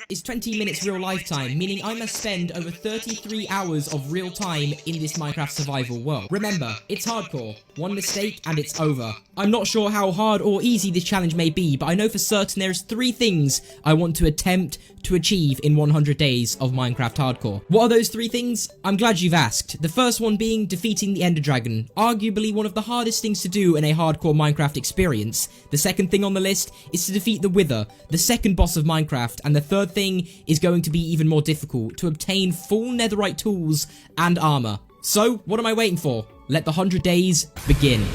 is 20 minutes real life time, meaning I must spend over 33 hours of real time in this Minecraft survival world. Remember, it's hardcore. One mistake and it's over. I'm not sure how hard or easy this challenge may be, but I know for certain there's 3 things I want to attempt to achieve in 100 days of Minecraft hardcore. What are those 3 things? I'm glad you've asked. The first one being defeating the Ender Dragon, arguably one of the hardest things to do in a hardcore Minecraft experience. The second thing on the list is to defeat the Wither, the second boss of Minecraft, and the third thing is going to be even more difficult, to obtain full netherite tools and armor. So, what am I waiting for? Let the 100 days begin.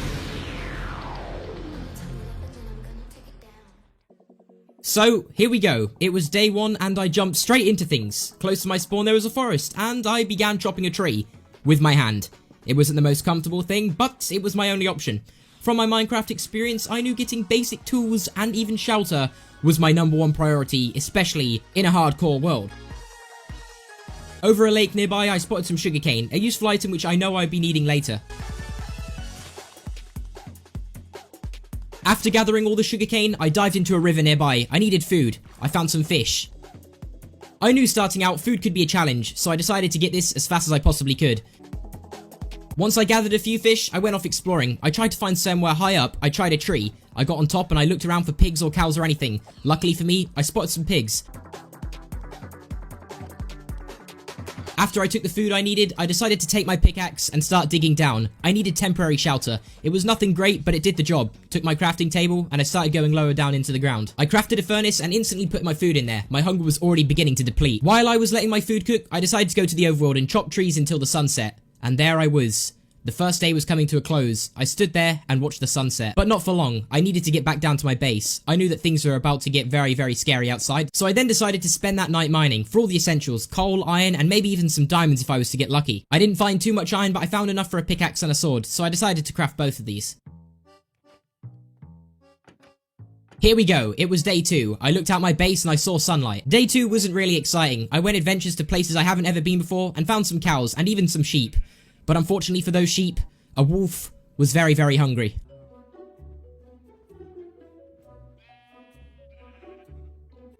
So, here we go. It was day 1 and I jumped straight into things. Close to my spawn there was a forest and I began chopping a tree with my hand. It wasn't the most comfortable thing, but it was my only option. From my Minecraft experience, I knew getting basic tools and even shelter was my #1 priority, especially in a hardcore world. Over a lake nearby, I spotted some sugarcane, a useful item which I know I'd be needing later. After gathering all the sugarcane, I dived into a river nearby. I needed food. I found some fish. I knew starting out food could be a challenge, so I decided to get this as fast as I possibly could. Once I gathered a few fish, I went off exploring. I tried to find somewhere high up. I tried a tree. I got on top and I looked around for pigs or cows or anything. Luckily for me, I spotted some pigs. After I took the food I needed, I decided to take my pickaxe and start digging down. I needed temporary shelter. It was nothing great, but it did the job. Took my crafting table and I started going lower down into the ground. I crafted a furnace and instantly put my food in there. My hunger was already beginning to deplete. While I was letting my food cook, I decided to go to the overworld and chop trees until the sun set. And there I was. The first day was coming to a close. I stood there and watched the sunset. But not for long. I needed to get back down to my base. I knew that things were about to get very, very scary outside. So I then decided to spend that night mining for all the essentials. Coal, iron, and maybe even some diamonds if I was to get lucky. I didn't find too much iron, but I found enough for a pickaxe and a sword. So I decided to craft both of these. Here we go. It was day 2. I looked out my base and I saw sunlight. Day 2 wasn't really exciting. I went adventures to places I haven't ever been before and found some cows and even some sheep. But unfortunately for those sheep, a wolf was very, very hungry.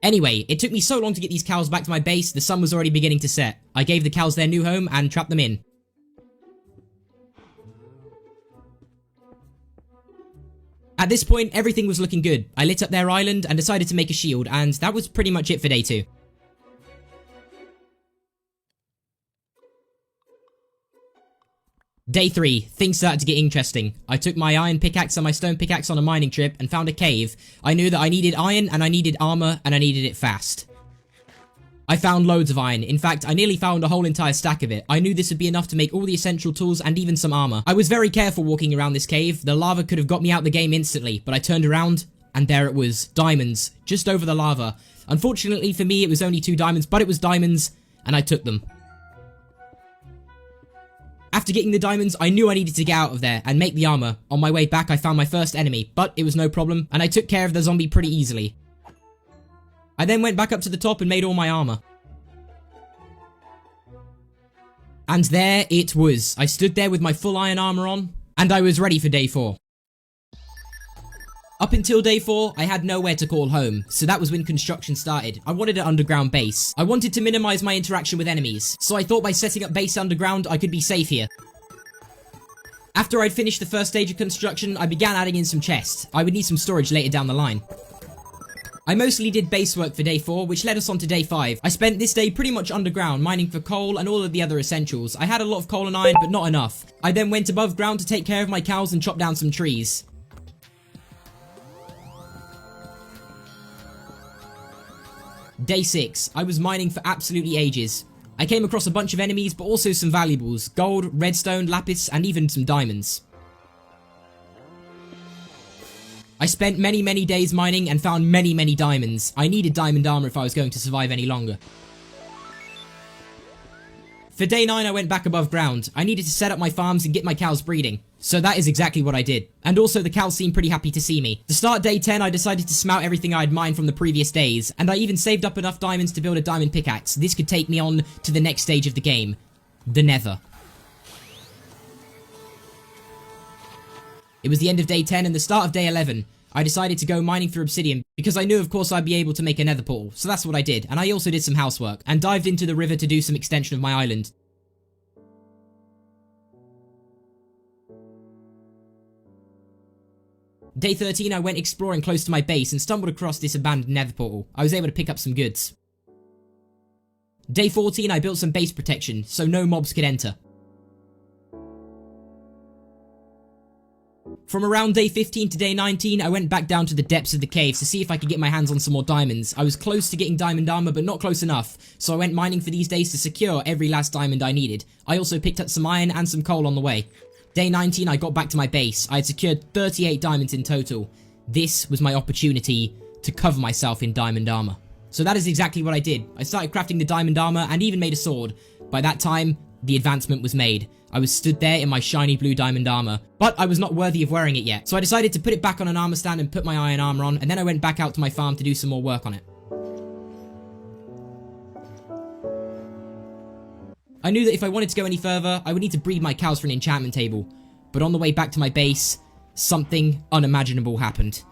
Anyway, it took me so long to get these cows back to my base, the sun was already beginning to set. I gave the cows their new home and trapped them in. At this point, everything was looking good. I lit up their island and decided to make a shield, and that was pretty much it for day 2. Day 3, things started to get interesting. I took my iron pickaxe and my stone pickaxe on a mining trip and found a cave. I knew that I needed iron and I needed armor and I needed it fast. I found loads of iron. In fact, I nearly found a whole entire stack of it. I knew this would be enough to make all the essential tools and even some armor. I was very careful walking around this cave. The lava could have got me out the game instantly, but I turned around and there it was. Diamonds, just over the lava. Unfortunately for me, it was only 2 diamonds, but it was diamonds and I took them. After getting the diamonds, I knew I needed to get out of there and make the armor. On my way back, I found my first enemy, but it was no problem, and I took care of the zombie pretty easily. I then went back up to the top and made all my armor. And there it was. I stood there with my full iron armor on, and I was ready for day 4. Up until day 4, I had nowhere to call home, so that was when construction started. I wanted an underground base. I wanted to minimize my interaction with enemies, so I thought by setting up base underground, I could be safe here. After I'd finished the first stage of construction, I began adding in some chests. I would need some storage later down the line. I mostly did base work for day 4, which led us on to day 5. I spent this day pretty much underground, mining for coal and all of the other essentials. I had a lot of coal and iron, but not enough. I then went above ground to take care of my cows and chop down some trees. Day 6, I was mining for absolutely ages. I came across a bunch of enemies, but also some valuables. Gold, redstone, lapis, and even some diamonds. I spent many days mining and found many diamonds. I needed diamond armor if I was going to survive any longer. For day 9, I went back above ground. I needed to set up my farms and get my cows breeding. So that is exactly what I did. And also the cows seemed pretty happy to see me. To start day 10, I decided to smelt everything I had mined from the previous days, and I even saved up enough diamonds to build a diamond pickaxe. This could take me on to the next stage of the game, the Nether. It was the end of day 10 and the start of day 11. I decided to go mining for obsidian because I knew of course I'd be able to make a nether portal, so that's what I did, and I also did some housework and dived into the river to do some extension of my island. Day 13 I went exploring close to my base and stumbled across this abandoned nether portal. I was able to pick up some goods. Day 14 I built some base protection so no mobs could enter. From around day 15 to day 19, I went back down to the depths of the caves to see if I could get my hands on some more diamonds. I was close to getting diamond armor, but not close enough, so I went mining for these days to secure every last diamond I needed. I also picked up some iron and some coal on the way. Day 19, I got back to my base. I had secured 38 diamonds in total. This was my opportunity to cover myself in diamond armor. So that is exactly what I did. I started crafting the diamond armor and even made a sword. By that time, the advancement was made. I was stood there in my shiny blue diamond armor, but I was not worthy of wearing it yet, so I decided to put it back on an armor stand and put my iron armor on, and then I went back out to my farm to do some more work on it. I knew that if I wanted to go any further, I would need to breed my cows for an enchantment table, but on the way back to my base, something unimaginable happened.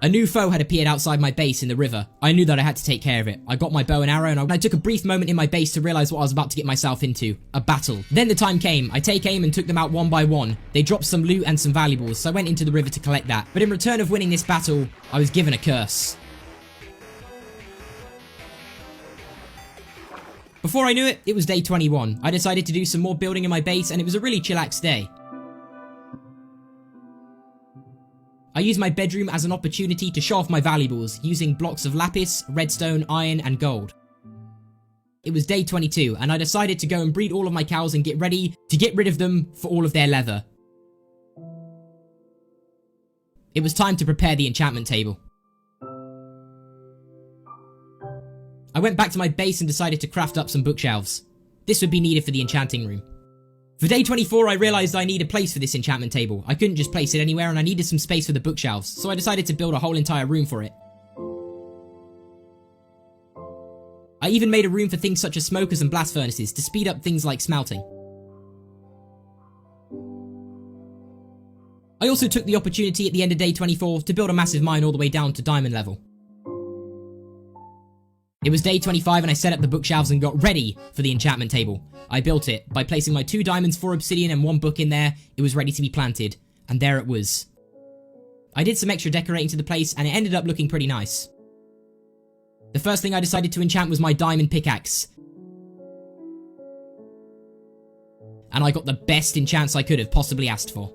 A new foe had appeared outside my base in the river. I knew that I had to take care of it. I got my bow and arrow and I took a brief moment in my base to realize what I was about to get myself into. A battle. Then the time came. I take aim and took them out one by one. They dropped some loot and some valuables, so I went into the river to collect that. But in return of winning this battle, I was given a curse. Before I knew it, it was day 21. I decided to do some more building in my base and it was a really chillax day. I used my bedroom as an opportunity to show off my valuables, using blocks of lapis, redstone, iron, and gold. It was day 22, and I decided to go and breed all of my cows and get ready to get rid of them for all of their leather. It was time to prepare the enchantment table. I went back to my base and decided to craft up some bookshelves. This would be needed for the enchanting room. For day 24, I realized I need a place for this enchantment table. I couldn't just place it anywhere and I needed some space for the bookshelves, so I decided to build a whole entire room for it. I even made a room for things such as smokers and blast furnaces to speed up things like smelting. I also took the opportunity at the end of day 24 to build a massive mine all the way down to diamond level. It was day 25 and I set up the bookshelves and got ready for the enchantment table. I built it by placing my 2 diamonds, 4 obsidian and 1 book in there. It was ready to be planted, and there it was. I did some extra decorating to the place and it ended up looking pretty nice. The first thing I decided to enchant was my diamond pickaxe. And I got the best enchants I could have possibly asked for.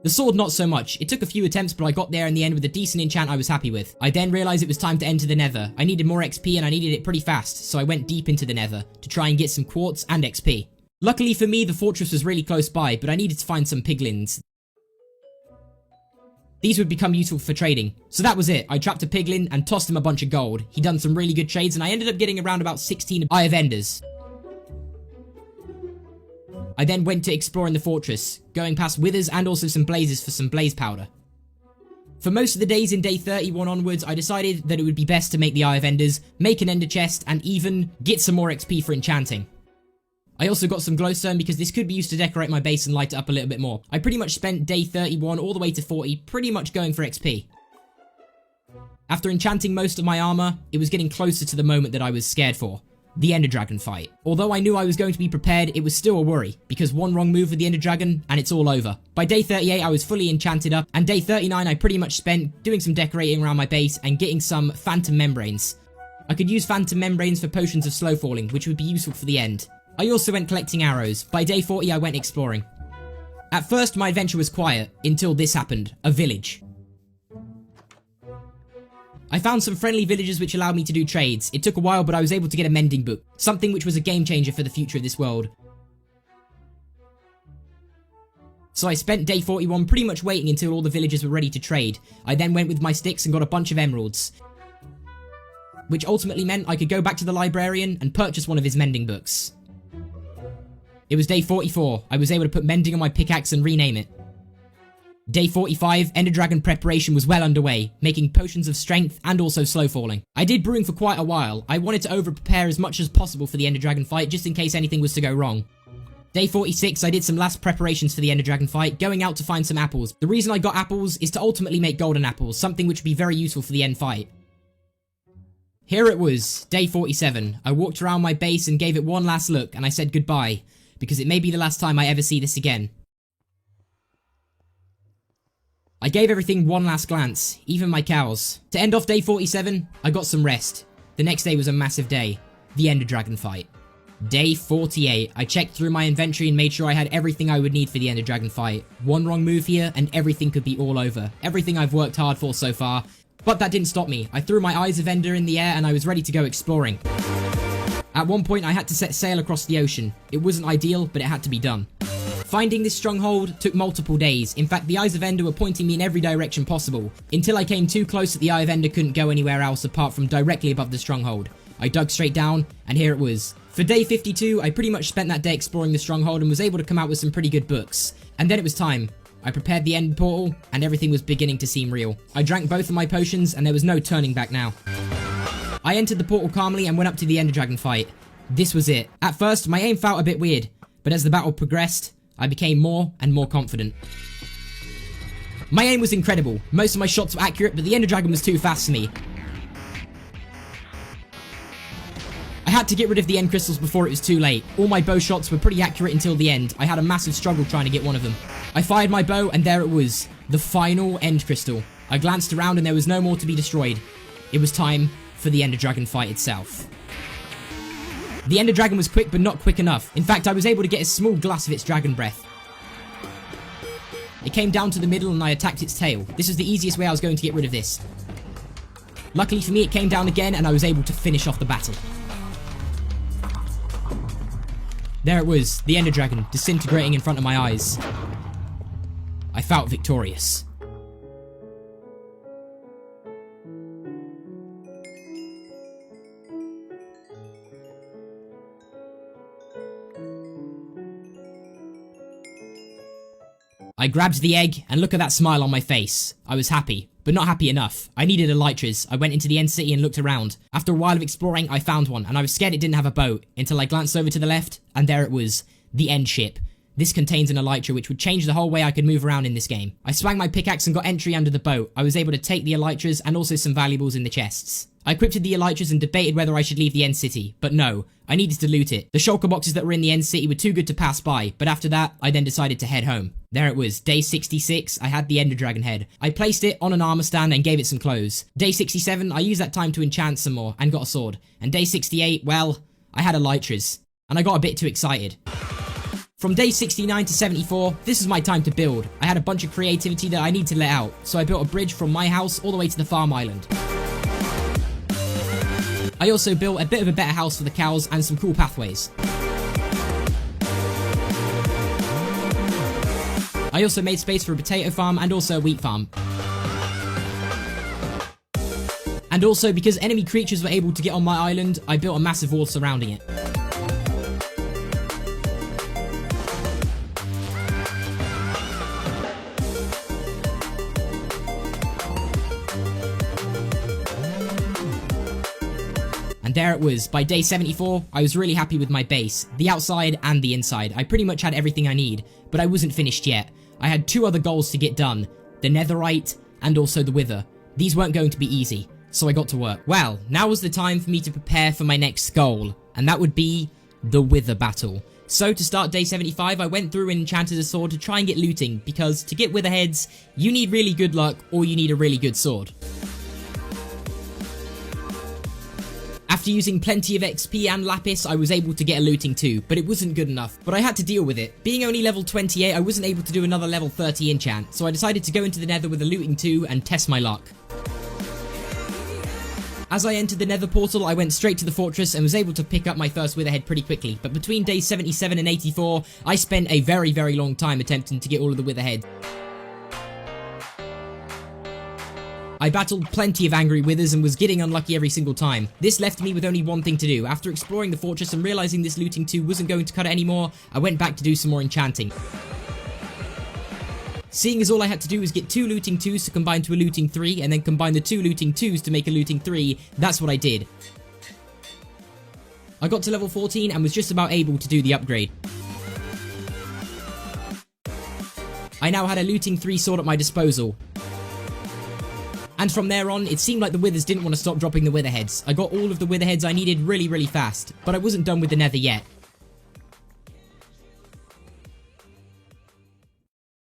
The sword not so much. It took a few attempts, but I got there in the end with a decent enchant I was happy with. I then realized it was time to enter the nether. I needed more XP and I needed it pretty fast, so I went deep into the nether to try and get some quartz and XP. Luckily for me, the fortress was really close by, but I needed to find some piglins. These would become useful for trading. So that was it. I trapped a piglin and tossed him a bunch of gold. He done some really good trades and I ended up getting around about 16 Eye of Enders. I then went to explore in the fortress, going past withers and also some blazes for some blaze powder. For most of the days in day 31 onwards, I decided that it would be best to make the Eye of Enders, make an ender chest, and even get some more XP for enchanting. I also got some glowstone because this could be used to decorate my base and light it up a little bit more. I pretty much spent day 31 all the way to 40 pretty much going for XP. After enchanting most of my armor, it was getting closer to the moment that I was scared for. The Ender Dragon fight. Although I knew I was going to be prepared, it was still a worry, because one wrong move with the Ender Dragon and it's all over. By day 38 I was fully enchanted up, and day 39 I pretty much spent doing some decorating around my base and getting some phantom membranes. I could use phantom membranes for potions of slow falling, which would be useful for the end. I also went collecting arrows. By day 40 I went exploring. At first my adventure was quiet, until this happened, a village. I found some friendly villagers which allowed me to do trades. It took a while, but I was able to get a mending book, something which was a game changer for the future of this world. So I spent day 41 pretty much waiting until all the villagers were ready to trade. I then went with my sticks and got a bunch of emeralds, which ultimately meant I could go back to the librarian and purchase one of his mending books. It was day 44. I was able to put mending on my pickaxe and rename it. Day 45, Ender Dragon preparation was well underway, making potions of strength and also slow falling. I did brewing for quite a while. I wanted to over prepare as much as possible for the Ender Dragon fight just in case anything was to go wrong. Day 46, I did some last preparations for the Ender Dragon fight, going out to find some apples. The reason I got apples is to ultimately make golden apples, something which would be very useful for the end fight. Here it was, day 47. I walked around my base and gave it one last look, and I said goodbye, because it may be the last time I ever see this again. I gave everything one last glance, even my cows. To end off day 47, I got some rest. The next day was a massive day, the Ender Dragon fight. Day 48, I checked through my inventory and made sure I had everything I would need for the Ender Dragon fight. One wrong move here and everything could be all over. Everything I've worked hard for so far. But that didn't stop me. I threw my Eyes of Ender in the air and I was ready to go exploring. At one point I had to set sail across the ocean. It wasn't ideal, but it had to be done. Finding this stronghold took multiple days. In fact, the Eyes of Ender were pointing me in every direction possible, until I came too close that the Eye of Ender couldn't go anywhere else apart from directly above the stronghold. I dug straight down, and here it was. For day 52, I pretty much spent that day exploring the stronghold and was able to come out with some pretty good books. And then it was time. I prepared the end portal, and everything was beginning to seem real. I drank both of my potions, and there was no turning back now. I entered the portal calmly and went up to the Ender Dragon fight. This was it. At first, my aim felt a bit weird, but as the battle progressed, I became more and more confident. My aim was incredible. Most of my shots were accurate, but the Ender Dragon was too fast for me. I had to get rid of the end crystals before it was too late. All my bow shots were pretty accurate until the end. I had a massive struggle trying to get one of them. I fired my bow and there it was. The final end crystal. I glanced around and there was no more to be destroyed. It was time for the Ender Dragon fight itself. The Ender Dragon was quick but not quick enough. In fact, I was able to get a small glass of its dragon breath. It came down to the middle and I attacked its tail. This was the easiest way I was going to get rid of this. Luckily for me, it came down again and I was able to finish off the battle. There it was, the Ender Dragon, disintegrating in front of my eyes. I felt victorious. I grabbed the egg, and look at that smile on my face. I was happy, but not happy enough. I needed elytras. I went into the end city and looked around. After a while of exploring, I found one, and I was scared it didn't have a boat, until I glanced over to the left, and there it was, the end ship. This contains an elytra which would change the whole way I could move around in this game. I swung my pickaxe and got entry under the boat. I was able to take the elytras and also some valuables in the chests. I equipped the elytras and debated whether I should leave the end city, but no, I needed to loot it. The shulker boxes that were in the end city were too good to pass by, but after that, I then decided to head home. There it was, day 66, I had the Ender Dragon head. I placed it on an armor stand and gave it some clothes. Day 67, I used that time to enchant some more and got a sword. And day 68, well, I had elytras. And I got a bit too excited. From day 69 to 74, this is my time to build. I had a bunch of creativity that I need to let out, so I built a bridge from my house all the way to the farm island. I also built a bit of a better house for the cows and some cool pathways. I also made space for a potato farm and also a wheat farm. And also, because enemy creatures were able to get on my island, I built a massive wall surrounding it. And there it was. By day 74, I was really happy with my base, the outside and the inside. I pretty much had everything I need, but I wasn't finished yet. I had two other goals to get done, the netherite and also the wither. These weren't going to be easy, so I got to work. Well, now was the time for me to prepare for my next goal, and that would be the wither battle. So to start day 75, I went through and enchanted a sword to try and get looting, because to get wither heads, you need really good luck or you need a really good sword. After using plenty of XP and lapis, I was able to get a looting too, but it wasn't good enough. But I had to deal with it. Being only level 28, I wasn't able to do another level 30 enchant, so I decided to go into the nether with a looting 2 and test my luck. As I entered the nether portal, I went straight to the fortress and was able to pick up my first witherhead pretty quickly, but between days 77 and 84, I spent a very long time attempting to get all of the witherheads. I battled plenty of angry withers and was getting unlucky every single time. This left me with only one thing to do. After exploring the fortress and realizing this looting 2 wasn't going to cut it anymore, I went back to do some more enchanting. Seeing as all I had to do was get 2 looting 2s to combine to a looting 3 and then combine the 2 looting 2s to make a looting 3, that's what I did. I got to level 14 and was just about able to do the upgrade. I now had a looting 3 sword at my disposal. And from there on, it seemed like the withers didn't want to stop dropping the wither heads. I got all of the wither heads I needed really fast, but I wasn't done with the nether yet.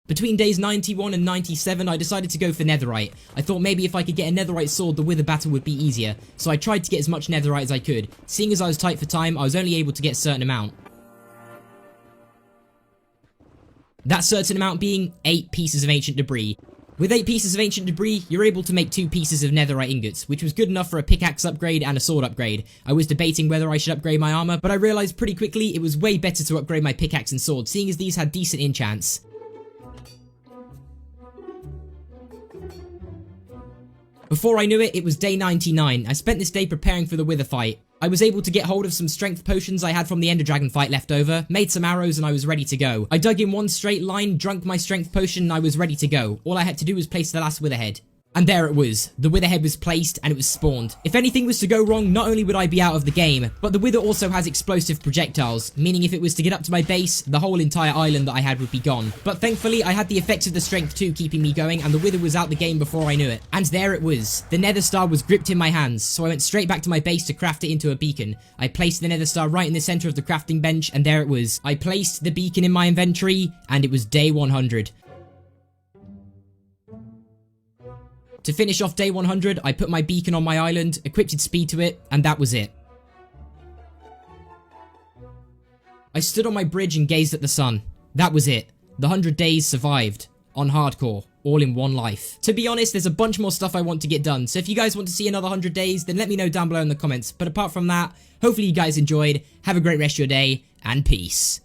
Between days 91 and 97, I decided to go for netherite. I thought maybe if I could get a netherite sword, the wither battle would be easier, so I tried to get as much netherite as I could. Seeing as I was tight for time, I was only able to get a certain amount. That certain amount being 8 pieces of ancient debris. With 8 pieces of ancient debris, you're able to make 2 pieces of netherite ingots, which was good enough for a pickaxe upgrade and a sword upgrade. I was debating whether I should upgrade my armor, but I realized pretty quickly it was way better to upgrade my pickaxe and sword, seeing as these had decent enchants. Before I knew it, it was day 99. I spent this day preparing for the wither fight. I was able to get hold of some strength potions I had from the Ender Dragon fight left over, made some arrows, and I was ready to go. I dug in one straight line, drunk my strength potion, and I was ready to go. All I had to do was place the last wither head. And there it was. The wither head was placed and it was spawned. If anything was to go wrong, not only would I be out of the game, but the wither also has explosive projectiles, meaning if it was to get up to my base, the whole entire island that I had would be gone. But thankfully, I had the effects of the strength too keeping me going, and the wither was out the game before I knew it. And there it was. The nether star was gripped in my hands, so I went straight back to my base to craft it into a beacon. I placed the nether star right in the center of the crafting bench, and there it was. I placed the beacon in my inventory, and it was day 100. To finish off day 100, I put my beacon on my island, equipped its speed to it, and that was it. I stood on my bridge and gazed at the sun. That was it. The 100 days survived. On hardcore. All in one life. To be honest, there's a bunch more stuff I want to get done, so if you guys want to see another 100 days, then let me know down below in the comments. But apart from that, hopefully you guys enjoyed, have a great rest of your day, and peace.